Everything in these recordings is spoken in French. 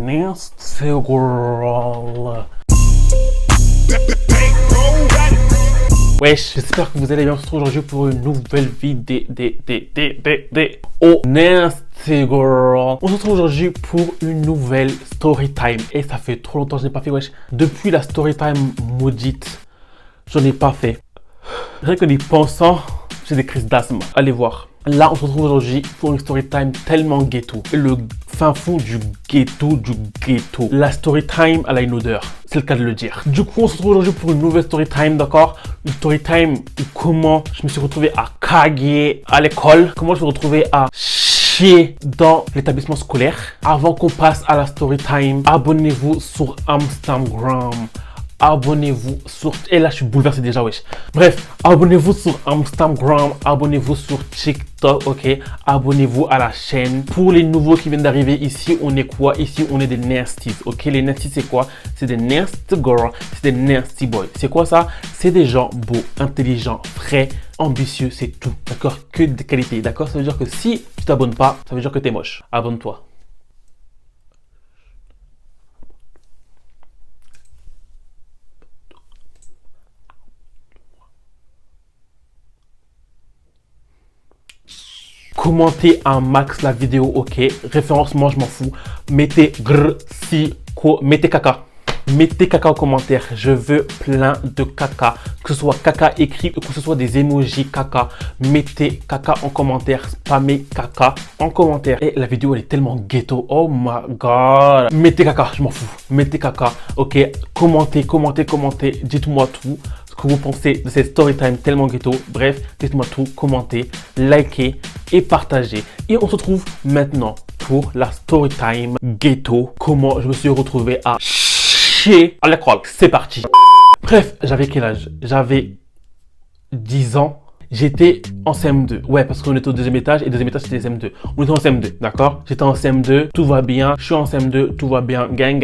nasty girl. Wesh, j'espère que vous allez bien. On se retrouve aujourd'hui pour une nouvelle vidéo nasty girl. On se retrouve aujourd'hui pour une nouvelle story time. Et ça fait trop longtemps que je n'ai pas fait, wesh. Depuis la story time maudite, je n'ai pas fait. Rien qu'en y pensant, j'ai des crises d'asthme. Allez voir. Là, on se retrouve aujourd'hui pour une story time tellement ghetto. Le fin fond du ghetto du ghetto. La story time, elle a une odeur. C'est le cas de le dire. Du coup, on se retrouve aujourd'hui pour une nouvelle story time, d'accord? Une story time où comment je me suis retrouvé à caguer à l'école. Comment je me suis retrouvé à chier dans l'établissement scolaire. Avant qu'on passe à la story time, abonnez-vous sur Instagram. Abonnez-vous sur... Et là, je suis bouleversé déjà, wesh. Bref, abonnez-vous sur Instagram, abonnez-vous sur TikTok, ok? Abonnez-vous à la chaîne. Pour les nouveaux qui viennent d'arriver, ici, on est quoi? Ici, on est des nasties, ok? Les nasties, c'est quoi? C'est des nasty girls, c'est des nasty boys. C'est quoi ça? C'est des gens beaux, intelligents, frais, ambitieux, c'est tout, d'accord? Que de qualité, d'accord? Ça veut dire que si tu t'abonnes pas, ça veut dire que t'es moche. Abonne-toi. Commentez un max la vidéo, ok? Référencement, je m'en fous. Mettez mettez caca. Mettez caca en commentaire. Je veux plein de caca. Que ce soit caca écrit ou que ce soit des emojis caca. Mettez caca en commentaire. Spammez caca en commentaire. Et la vidéo, elle est tellement ghetto. Oh my god. Mettez caca, je m'en fous. Mettez caca, ok? Commentez. Dites-moi tout. Que vous pensez de cette story time tellement ghetto. Bref, dites-moi tout, commentez, likez et partagez. Et on se retrouve maintenant pour la story time ghetto. Comment je me suis retrouvé à chier à l'école. C'est parti. Bref, j'avais quel âge? J'avais 10 ans. J'étais en CM2. Ouais, parce qu'on était au deuxième étage et deuxième étage c'était CM2. On était en CM2, d'accord? J'étais en CM2, tout va bien. Je suis en CM2, tout va bien. Gang.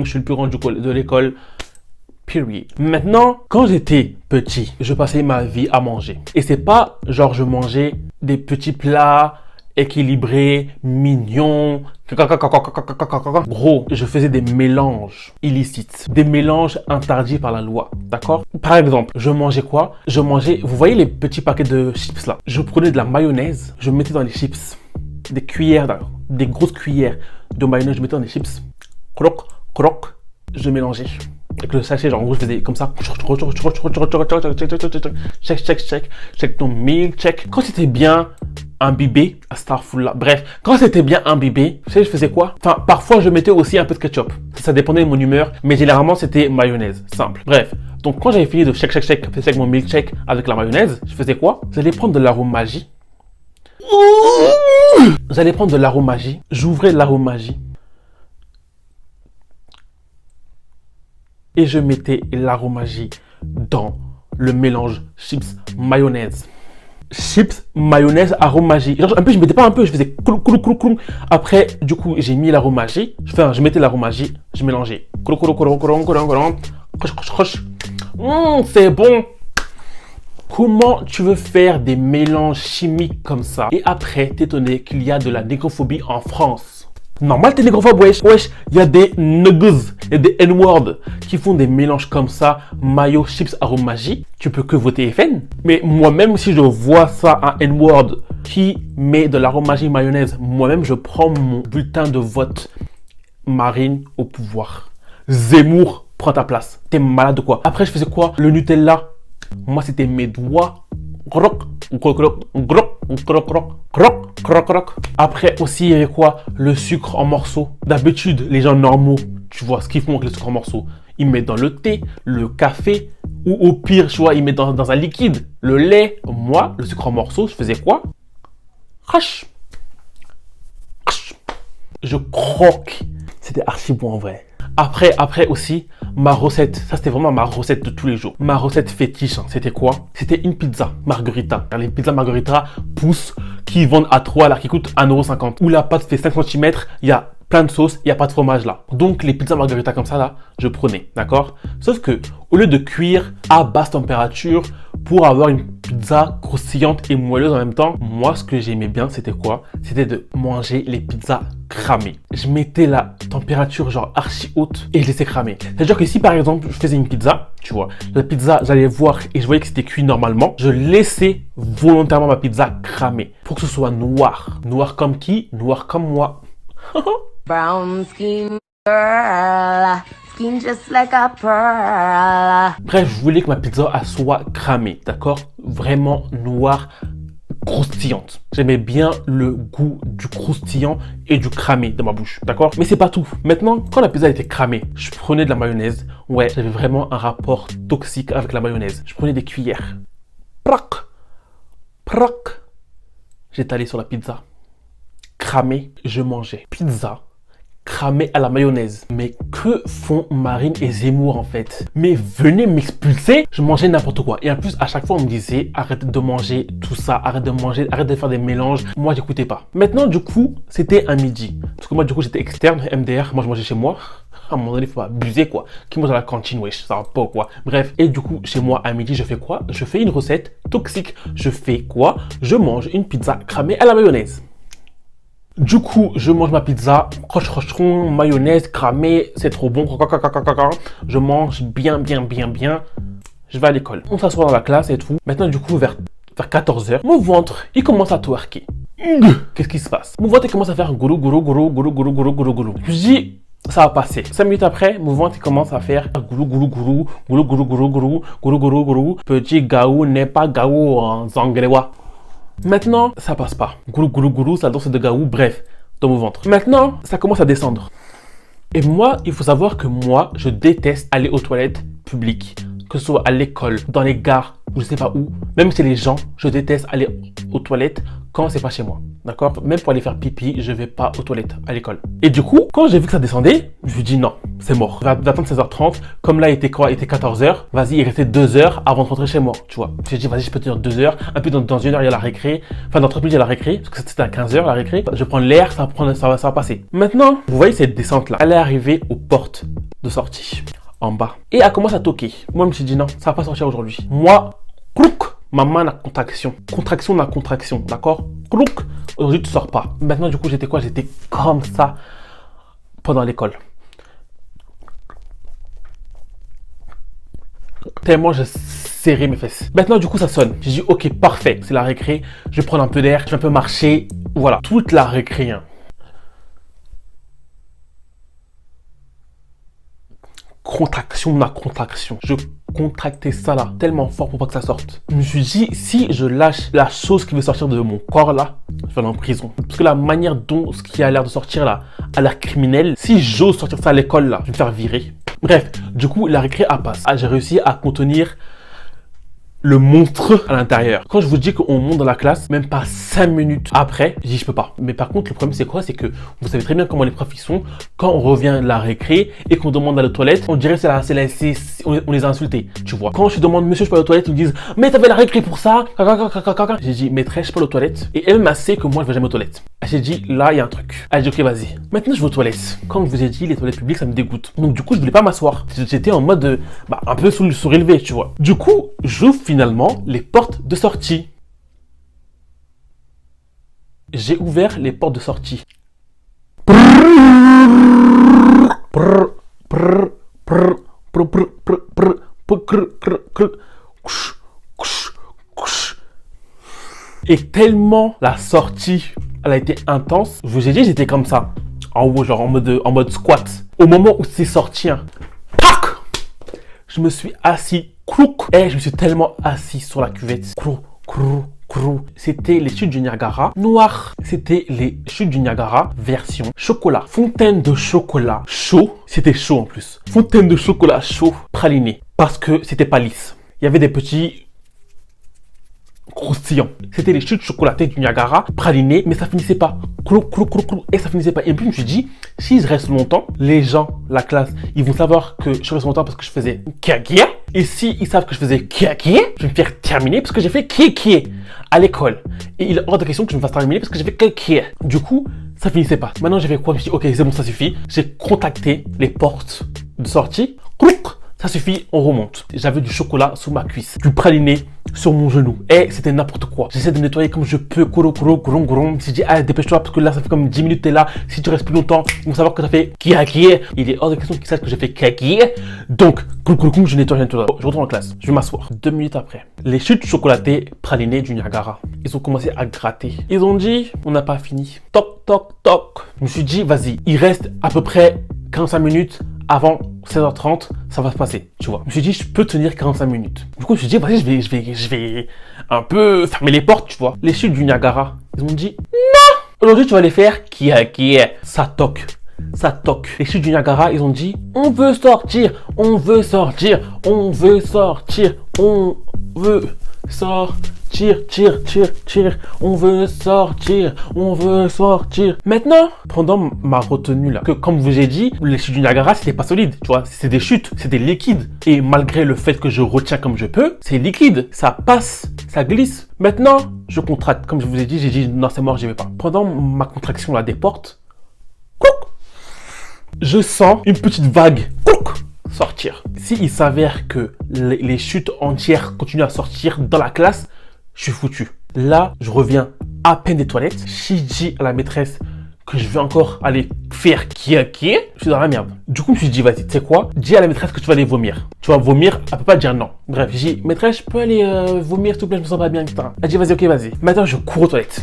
Je suis le plus grand de l'école. Period. Maintenant, quand j'étais petit, je passais ma vie à manger. Et c'est pas genre je mangeais des petits plats équilibrés, mignons. Gros, je faisais des mélanges illicites. Des mélanges interdits par la loi. D'accord? Par exemple, je mangeais quoi? Je mangeais, vous voyez les petits paquets de chips là? Je prenais de la mayonnaise, je mettais dans les chips. Des cuillères, des grosses cuillères de mayonnaise, je mettais dans les chips. Croc, je mélangeais. Avec le sachet, genre en gros, je faisais comme ça. Check ton meal, check. Quand c'était bien imbibé, astaghfirullah. Bref, quand c'était bien imbibé, vous savez, je faisais quoi? Enfin, parfois, je mettais aussi un peu de ketchup. Ça dépendait de mon humeur, mais généralement, c'était mayonnaise, simple. Bref, donc quand j'avais fini de check mon milkshake avec la mayonnaise, je faisais quoi? J'allais prendre de l'aromagie. J'ouvrais l'aromagie. Et je mettais l'aromagie dans le mélange chips mayonnaise. Chips, mayonnaise, aromagie. Genre, un peu, je mettais pas un peu, je faisais clou. Après, du coup, j'ai mis l'aromagie. Je mettais l'aromagie, je mélangeais. C'est bon. Comment tu veux faire des mélanges chimiques comme ça? Et après, t'étonner qu'il y a de la négrophobie en France. Normal, t'es négrophobe, wesh. Il y a des nuggets et des N-words qui font des mélanges comme ça, mayo, chips, aromagie. Tu peux que voter FN. Mais moi-même, si je vois ça, un N-word qui met de l'aromagie mayonnaise, moi-même, je prends mon bulletin de vote. Marine au pouvoir. Zemmour, prends ta place. T'es malade ou quoi? Après, je faisais quoi? Le Nutella. Moi, c'était mes doigts. Après aussi, il y avait quoi? Le sucre en morceaux. D'habitude, les gens normaux, tu vois ce qu'ils font avec le sucre en morceaux. Ils mettent dans le thé, le café, ou au pire, tu vois, ils mettent dans un liquide, le lait. Moi, le sucre en morceaux, je faisais quoi? Je croque. C'était archi bon en vrai. Après aussi, ma recette, ça c'était vraiment ma recette de tous les jours. Ma recette fétiche, c'était quoi? C'était une pizza margarita. Les pizzas margarita poussent, qui vendent à 3 là, qui coûtent 1,50 €. Où la pâte fait 5 cm, il y a plein de sauce, il n'y a pas de fromage là. Donc les pizzas margarita comme ça là, je prenais, d'accord? Sauf que au lieu de cuire à basse température pour avoir une pizza croustillante et moelleuse en même temps, moi, ce que j'aimais bien, c'était quoi? C'était de manger les pizzas cramées. Je mettais la température genre archi haute et je laissais cramer. C'est-à-dire que si par exemple, je faisais une pizza, tu vois, la pizza, j'allais voir et je voyais que c'était cuit normalement, je laissais volontairement ma pizza cramer pour que ce soit noir. Noir comme qui? Noir comme moi. Brown skin girl, skin just like a pearl. Bref, je voulais que ma pizza elle soit cramée, d'accord? Vraiment noire, croustillante. J'aimais bien le goût du croustillant et du cramé dans ma bouche, d'accord? Mais c'est pas tout. Maintenant, quand la pizza était cramée, je prenais de la mayonnaise. Ouais, j'avais vraiment un rapport toxique avec la mayonnaise. Je prenais des cuillères. Prac, prac. J'étalais sur la pizza. Cramé, je mangeais. Pizza cramé à la mayonnaise. Mais que font Marine et Zemmour en fait? Mais venez m'expulser. Je mangeais n'importe quoi. Et en plus, à chaque fois, on me disait arrête de manger tout ça, arrête de manger, arrête de faire des mélanges. Moi, j'écoutais pas. Maintenant, du coup, c'était un midi. Parce que moi, du coup, j'étais externe, MDR. Moi, je mangeais chez moi. À un moment donné, il faut pas abuser quoi. Qui mange à la cantine, wesh, ça va pas ou quoi. Bref, et du coup, chez moi, à midi, je fais quoi? Je fais une recette toxique. Je fais quoi? Je mange une pizza cramée à la mayonnaise. Du coup, je mange ma pizza, croche-crocheron, mayonnaise, cramée, c'est trop bon. Je mange bien. Je vais à l'école. On s'assoit dans la classe et tout. Maintenant, du coup, vers 14h, mon ventre, il commence à twerker. Qu'est-ce qui se passe? Mon ventre, il commence à faire goulou. Je dis, ça va passer. 5 minutes après, mon ventre, il commence à faire goulou. Petit gaou n'est pas gaou en zangrewa. Maintenant, ça passe pas. Goulou, ça danse de gaou, bref, dans mon ventre. Maintenant, ça commence à descendre. Et moi, il faut savoir que moi, je déteste aller aux toilettes publiques. Que ce soit à l'école, dans les gares, ou je sais pas où. Même chez les gens, je déteste aller aux toilettes quand c'est pas chez moi. D'accord? Même pour aller faire pipi, je vais pas aux toilettes à l'école. Et du coup, quand j'ai vu que ça descendait, je me suis dit non, c'est mort. Va attendre 16h30. Comme là, il était quoi? Il était 14h. Vas-y, il restait 2 heures avant de rentrer chez moi. Tu vois? J'ai dit, vas-y, je peux tenir 2 heures. Un peu dans 1 heure, il y a la récré. Enfin, dans 30 minutes, il y a la récré. Parce que c'était à 15h, la récré. Je prends l'air, ça va passer. Maintenant, vous voyez cette descente-là. Elle est arrivée aux portes de sortie. En bas. Et elle commence à toquer. Moi, je me suis dit non, ça va pas sortir aujourd'hui. Moi, clouc, ma main a contraction. Contraction, d'accord? Clouc, aujourd'hui tu sors pas. Maintenant, du coup, j'étais quoi? J'étais comme ça pendant l'école. Tellement je serrais mes fesses. Maintenant, du coup, ça sonne. J'ai dit ok, parfait, c'est la récré. Je vais prendre un peu d'air, je vais un peu marcher. Voilà, toute la récré. Hein. Contraction. Je contractais ça là tellement fort pour pas que ça sorte. Je me suis dit, si je lâche la chose qui veut sortir de mon corps là, je vais aller en prison. Parce que la manière dont ce qui a l'air de sortir là a l'air criminel, si j'ose sortir ça à l'école là, je vais me faire virer. Bref, du coup, la récré a passé. J'ai réussi à contenir le monstre à l'intérieur. Quand je vous dis qu'on monte dans la classe, même pas 5 minutes après, je dis je peux pas. Mais par contre, le problème c'est quoi? C'est que vous savez très bien comment les profs ils sont. Quand on revient de la récré et qu'on demande à la toilette, on dirait on les a insultés, tu vois. Quand je demande monsieur je peux aller aux toilettes, ils me disent mais t'avais la récré pour ça. J'ai dit maîtresse je peux aller aux toilettes. Et elle m'a sait que moi je vais jamais aux toilettes. J'ai dit là il y a un truc. Elle a dit ok vas-y. Maintenant je vais aux toilettes. Comme je vous ai dit, les toilettes publiques ça me dégoûte. Donc du coup je voulais pas m'asseoir. J'étais en mode un peu surélevé, tu vois. Du coup j'ouvre finalement les portes de sortie. J'ai ouvert les portes de sortie. Et tellement la sortie, elle a été intense. Je vous ai dit, j'étais comme ça, en haut, genre en mode squat. Au moment où c'est sorti, hein, pac, je me suis assis, clouc, et je me suis tellement assis sur la cuvette. C'était les chutes du Niagara noir. C'était les chutes du Niagara version chocolat. Fontaine de chocolat chaud. C'était chaud en plus. Fontaine de chocolat chaud praliné. Parce que c'était pas lisse. Il y avait des petits croustillants. C'était les chutes chocolatées du Niagara praliné, mais ça finissait pas. Et ça finissait pas. Et puis je me suis dit, si je reste longtemps, les gens, la classe, ils vont savoir que je reste longtemps parce que je faisais kia. Et si ils savent que je faisais kia, je vais me faire terminer parce que j'ai fait kia à l'école. Et il est hors de question que je me fasse terminer parce que j'ai fait kia. Du coup, ça finissait pas. Maintenant, j'ai fait quoi? Je me suis dit, ok, c'est bon, ça suffit. J'ai contacté les portes de sortie. Ça suffit, on remonte. J'avais du chocolat sous ma cuisse, du praliné sur mon genou. Et c'était n'importe quoi. J'essaie de nettoyer comme je peux. Koro, koro, grom, grom. Je dis, ah, dépêche-toi parce que là, ça fait comme 10 minutes, t'es là. Si tu restes plus longtemps, ils vont savoir que ça fait kia. Il est hors de question qu'ils sachent que j'ai fait kia. Donc, je nettoie, je retourne en classe. Je vais m'asseoir. 2 minutes après, les chutes chocolatées pralinées du Niagara, ils ont commencé à gratter. Ils ont dit, on n'a pas fini. Toc, toc, toc. Je me suis dit, vas-y, il reste à peu près 45 minutes avant 16h30, ça va se passer, tu vois. Je me suis dit, je peux tenir 45 minutes. Du coup, je me suis dit, vas-y, je vais un peu fermer les portes, tu vois. Les chutes du Niagara, ils m'ont dit, non, aujourd'hui, tu vas les faire kia. Ça toque. Ça toque. Les chutes du Niagara, ils ont dit, on veut sortir, on veut sortir, on veut sortir, on veut sortir. Tire, on veut sortir, on veut sortir. Maintenant, pendant ma retenue là, que comme vous ai dit, les chutes du Niagara, c'était pas solide, tu vois, c'est des chutes, c'est des liquides. Et malgré le fait que je retiens comme je peux, c'est liquide, ça passe, ça glisse. Maintenant, je contracte, comme je vous ai dit, j'ai dit non, c'est mort, j'y vais pas. Pendant ma contraction là des portes, je sens une petite vague sortir. S'il s'avère que les chutes entières continuent à sortir dans la classe, je suis foutu. Là, je reviens à peine des toilettes. Si je dis à la maîtresse que je vais encore aller faire kia, je suis dans la merde. Du coup, je me suis dit, vas-y, tu sais quoi? Dis à la maîtresse que tu vas aller vomir. Tu vas vomir, elle peut pas dire non. Bref, j'ai dit, maîtresse, je peux aller vomir, s'il te plaît, je me sens pas bien, etc. Elle dit, vas-y, ok, vas-y. Maintenant, je cours aux toilettes.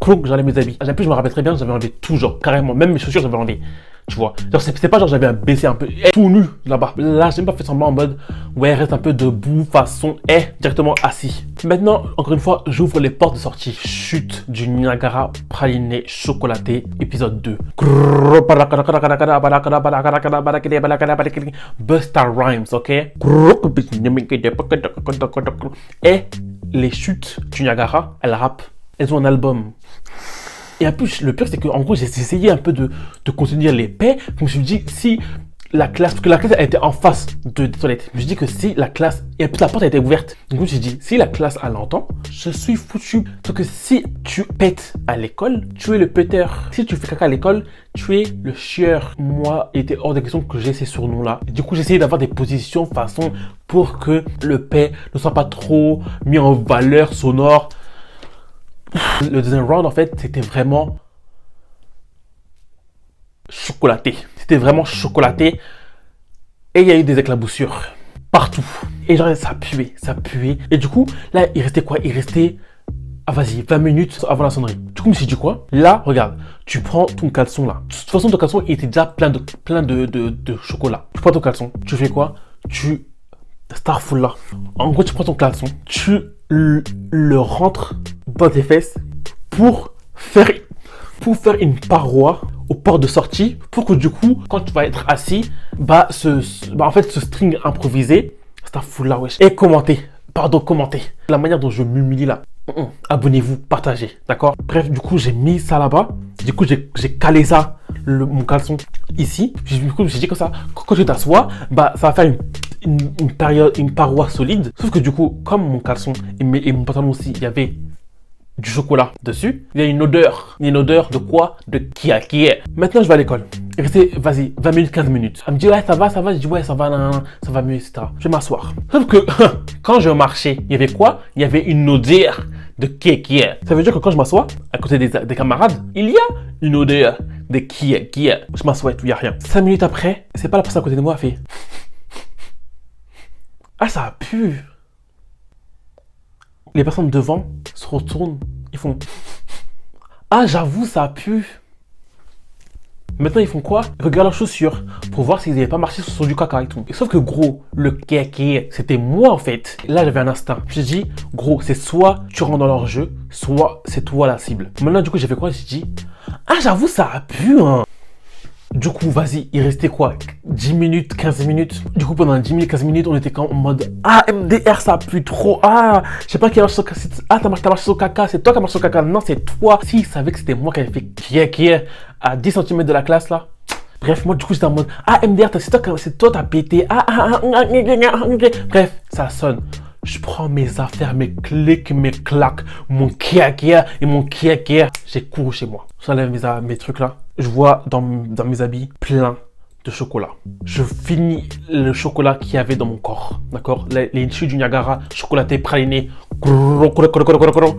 J'enlève mes habits. En plus, je me rappelle très bien, j'avais enlevé tout, genre, carrément. Même mes chaussures, j'avais enlevé. Tu vois, genre c'est pas genre j'avais un baissé un peu tout nu là-bas. Là, j'ai même pas fait semblant en mode ouais, reste un peu debout, façon directement assis. Maintenant, encore une fois, j'ouvre les portes de sortie. Chute du Niagara praliné chocolaté, épisode 2. Busta Rhymes, ok? Et les chutes du Niagara, elles rappent. Elles ont un album. Et en plus, le pire, c'est qu'en gros, j'ai essayé un peu de contenir les paix. Je me suis dit, si la classe, parce que la classe, elle était en face des toilettes. Je me suis dit que si la classe, et en plus, la porte, elle était ouverte. Donc, je me suis dit, si la classe, elle l'entend, je suis foutu. Parce que si tu pètes à l'école, tu es le péteur. Si tu fais caca à l'école, tu es le chieur. Moi, il était hors de question que j'ai ces surnoms-là. Du coup, j'ai essayé d'avoir des positions façon pour que le paix ne soit pas trop mis en valeur sonore. Le deuxième round, en fait, c'était vraiment chocolaté. C'était vraiment chocolaté. Et il y a eu des éclaboussures partout. Et genre, ça puait. Et du coup, là, il restait quoi? Il restait, vas-y, 20 minutes avant la sonnerie. Du coup, je me suis dit quoi? Là, regarde, tu prends ton caleçon là. De toute façon, ton caleçon, il était déjà plein de chocolat. Tu prends ton caleçon, tu fais quoi? Starful là. En gros, tu prends ton caleçon, tu le rentres dans tes fesses pour faire une paroi au port de sortie pour que du coup, quand tu vas être assis, ce string improvisé, Starful là, wesh. Et commentez. La manière dont je m'humilie là. Abonnez-vous, partagez, d'accord? Bref, du coup, j'ai mis ça là-bas. Du coup, j'ai calé ça, mon caleçon ici. Du coup, j'ai dit comme ça, quand tu t'assois, ça va faire une paroi solide. Sauf que du coup, comme mon caleçon et mon pantalon aussi, il y avait du chocolat dessus, il y a une odeur. Une odeur de quoi? De kia. Maintenant, je vais à l'école. Il restait, vas-y, 20 minutes, 15 minutes. Elle me dit, ouais, ça va. Je dis, ouais, ça va, nan, ça va mieux, etc. Je vais m'asseoir. Sauf que, quand je marchais, il y avait quoi? Il y avait une odeur de kia. Ça veut dire que quand je m'assois, à côté des camarades, il y a une odeur de kia. Je m'assois et tout, il n'y a rien. 5 minutes après, c'est pas la personne à côté de moi, elle fait, ah, ça a pu. Les personnes devant se retournent, ils font, ah, j'avoue, ça a pu. Maintenant, ils font quoi? Ils regardent leurs chaussures pour voir s'ils n'avaient pas marché sur du caca et tout. Et sauf que gros, le kéké, c'était moi en fait. Là, j'avais un instinct. Je me suis dit, gros, c'est soit tu rentres dans leur jeu, soit c'est toi la cible. Maintenant, du coup, j'ai fait quoi? J'ai dit, ah, j'avoue, ça a pu, hein. Du coup, vas-y, il restait quoi? 10 minutes, 15 minutes. Du coup, pendant 10 minutes, 15 minutes, on était en mode, ah, MDR, ça pue trop. Ah, je sais pas qui a marché sur caca. Ah, t'as marché sur caca. C'est toi qui as marché sur caca. Non, c'est toi. Si, il savait que c'était moi qui avais fait qui à 10 cm de la classe, là. Bref, moi, du coup, j'étais en mode, ah, MDR, c'est toi, t'as pété. Bref, ça sonne. Je prends mes affaires, mes clics, mes claques, mon kia et mon kia. J'ai couru chez moi. J'enlève mes trucs là. Je vois dans mes habits plein de chocolat. Je finis le chocolat qu'il y avait dans mon corps, d'accord? Les chutes du Niagara, chocolaté, praliné.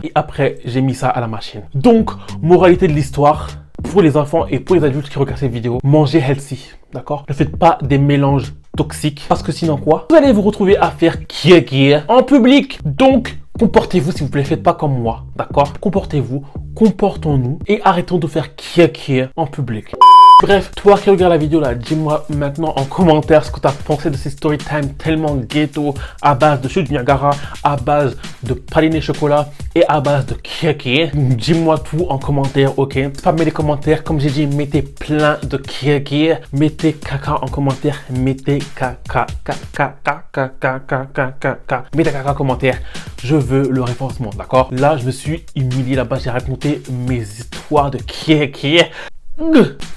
Et après, j'ai mis ça à la machine. Donc, moralité de l'histoire, pour les enfants et pour les adultes qui regardent cette vidéo, mangez healthy, d'accord? Ne faites pas des mélanges toxiques, parce que sinon quoi? Vous allez vous retrouver à faire kia en public. Donc, comportez-vous s'il vous plaît, faites pas comme moi, d'accord? Comportez-vous, comportons-nous et arrêtons de faire kia en public. Bref, toi qui regardes la vidéo là, dis-moi maintenant en commentaire ce que tu as pensé de ces story time tellement ghetto à base de chute du Niagara, à base de praliné chocolat et à base de kia. Dis-moi tout en commentaire, ok? Spammez les commentaires, comme j'ai dit, mettez plein de kia. Mettez caca en commentaire, mettez caca. Mettez caca en commentaire. Je veux le référencement, d'accord? Là, je me suis humilié là-bas, j'ai raconté mes histoires de kia.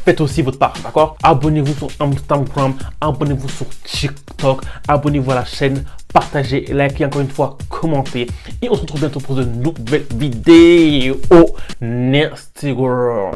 Faites aussi votre part, d'accord? Abonnez-vous sur Instagram, abonnez-vous sur TikTok, abonnez-vous à la chaîne, partagez, likez encore une fois, commentez. Et on se retrouve bientôt pour de nouvelles vidéos. Nasty girl.